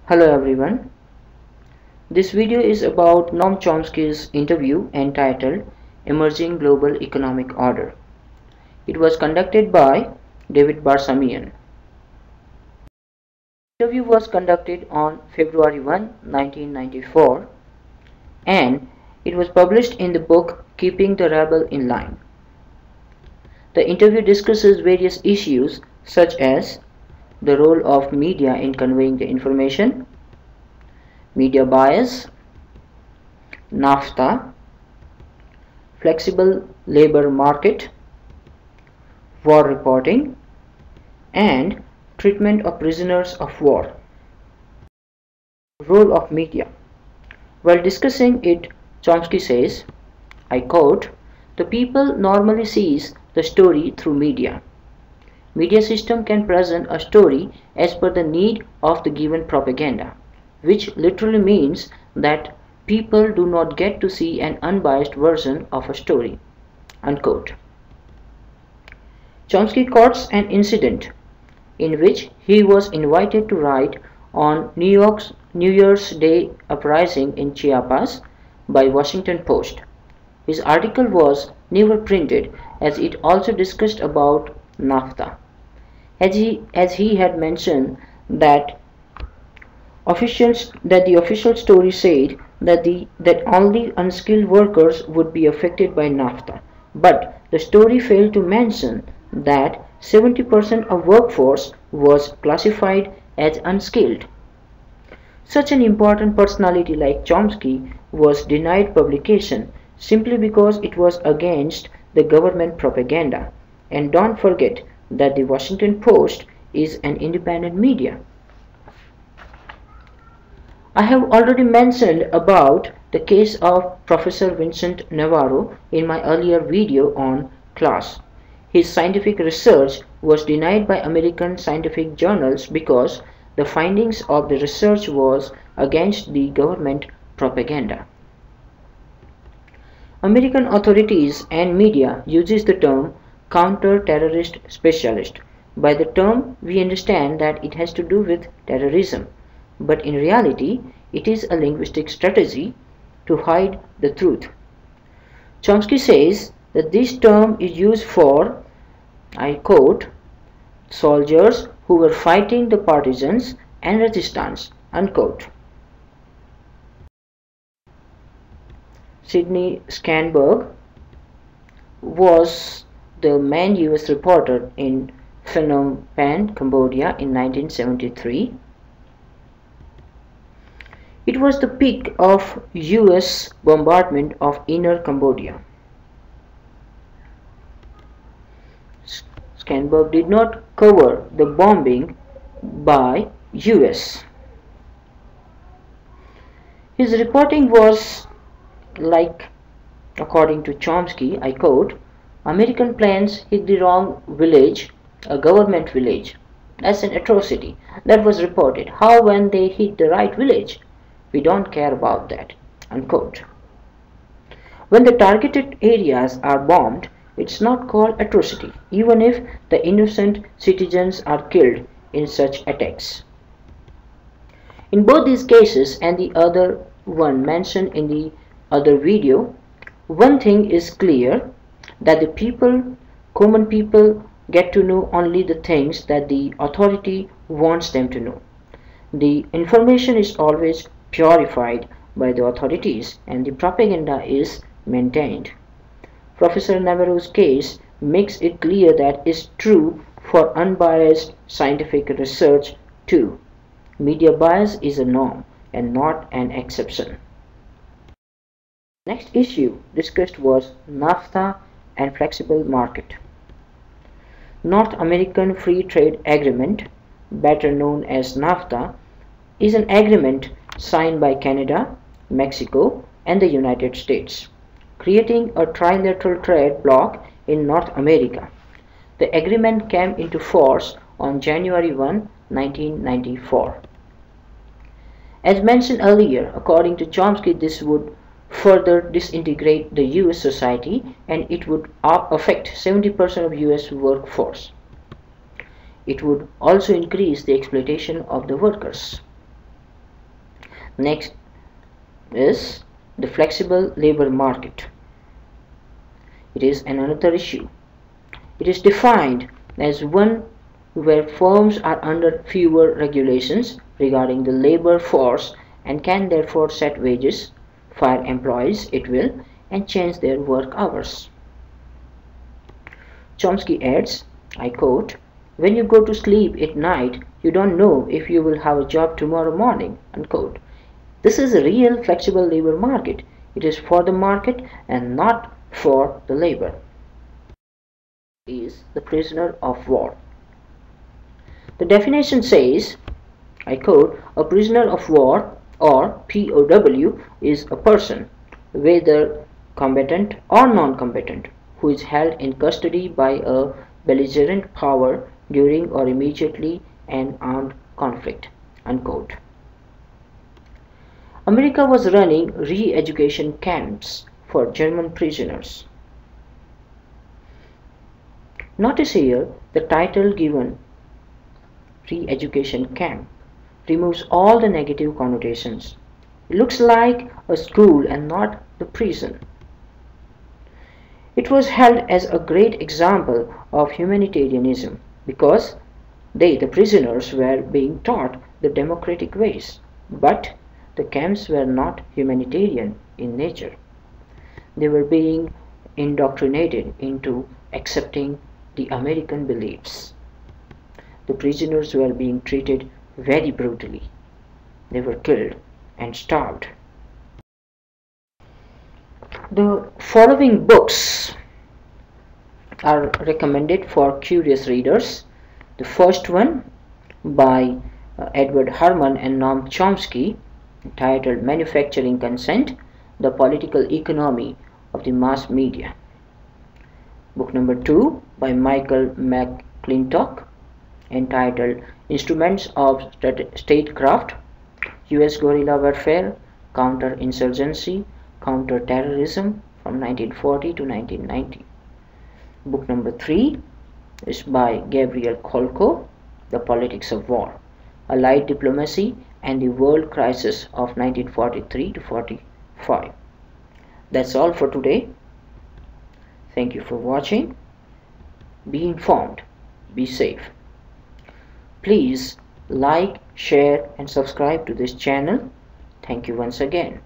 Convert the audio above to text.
Hello everyone. This video is about Noam Chomsky's interview entitled Emerging Global Economic Order. It was conducted by David Barsamian. The interview was conducted on February 1, 1994 and it was published in the book Keeping the Rabble in Line. The interview discusses various issues such as the role of media in conveying the information, media bias, NAFTA, flexible labor market, war reporting, and treatment of prisoners of war. Role of media. While discussing it, Chomsky says, I quote, "The people normally sees the story through media. Media system can present a story as per the need of the given propaganda, which literally means that people do not get to see an unbiased version of a story." Unquote. Chomsky quotes an incident in which he was invited to write on New Year's Day uprising in Chiapas by Washington Post. His article was never printed as it also discussed about NAFTA. As he had mentioned that the official story said that only unskilled workers would be affected by NAFTA, but the story failed to mention that 70% of workforce was classified as unskilled. Such an important personality like Chomsky was denied publication simply because it was against the government propaganda. And don't forget that the Washington Post is an independent media. I have already mentioned about the case of Professor Vincent Navarro in my earlier video on class. His scientific research was denied by American scientific journals because the findings of the research was against the government propaganda. American authorities and media uses the term counter-terrorist specialist. By the term, we understand that it has to do with terrorism, but in reality, it is a linguistic strategy to hide the truth. Chomsky says that this term is used for, I quote, soldiers who were fighting the partisans and resistance, unquote. Sidney Skanberg was the main US reporter in Phnom Penh, Cambodia in 1973. It was the peak of US bombardment of inner Cambodia. Skanberg did not cover the bombing by US. His reporting was like, according to Chomsky, I quote, American planes hit the wrong village, a government village. That's an atrocity. That was reported. How when they hit the right village? We don't care about that, unquote. When the targeted areas are bombed, it's not called atrocity, even if the innocent citizens are killed in such attacks. In both these cases and the other one mentioned in the other video, one thing is clear, that the people, common people, get to know only the things that the authority wants them to know. The information is always purified by the authorities and the propaganda is maintained. Professor Navarro's case makes it clear that is true for unbiased scientific research too. Media bias is a norm and not an exception. Next issue discussed was NAFTA and flexible market. North American Free Trade Agreement, better known as NAFTA, is an agreement signed by Canada, Mexico, and the United States, creating a trilateral trade bloc in North America. The agreement came into force on January 1, 1994. As mentioned earlier, according to Chomsky, this would further disintegrate the US society and it would affect 70% of US workforce. It would also increase the exploitation of the workers. Next is the flexible labor market. It is another issue. It is defined as one where firms are under fewer regulations regarding the labor force and can therefore set wages, fire employees at will, and change their work hours. Chomsky adds, I quote, "When you go to sleep at night, you don't know if you will have a job tomorrow morning." Unquote. This is a real flexible labor market. It is for the market and not for the labor. Is the prisoner of war. The definition says, I quote, "A prisoner of war, or POW, is a person, whether combatant or non-combatant, who is held in custody by a belligerent power during or immediately an armed conflict." Unquote. America was running re-education camps for German prisoners. Notice here the title given, re-education camp, removes all the negative connotations. It looks like a school and not the prison. It was held as a great example of humanitarianism because the prisoners, were being taught the democratic ways, but the camps were not humanitarian in nature. They were being indoctrinated into accepting the American beliefs. The prisoners were being treated very brutally. They were killed and starved. The following books are recommended for curious readers. The first one by Edward Herman and Noam Chomsky, titled Manufacturing Consent, The Political Economy of the Mass Media. Book number 2 by Michael McClintock, entitled Instruments of Statecraft, U.S. Guerrilla Warfare, Counterinsurgency, Counterterrorism from 1940 to 1990. Book number 3 is by Gabriel Kolko, The Politics of War, Allied Diplomacy and the World Crisis of 1943 to 45. That's all for today. Thank you for watching. Be informed. Be safe. Please like, share and subscribe to this channel. Thank you once again.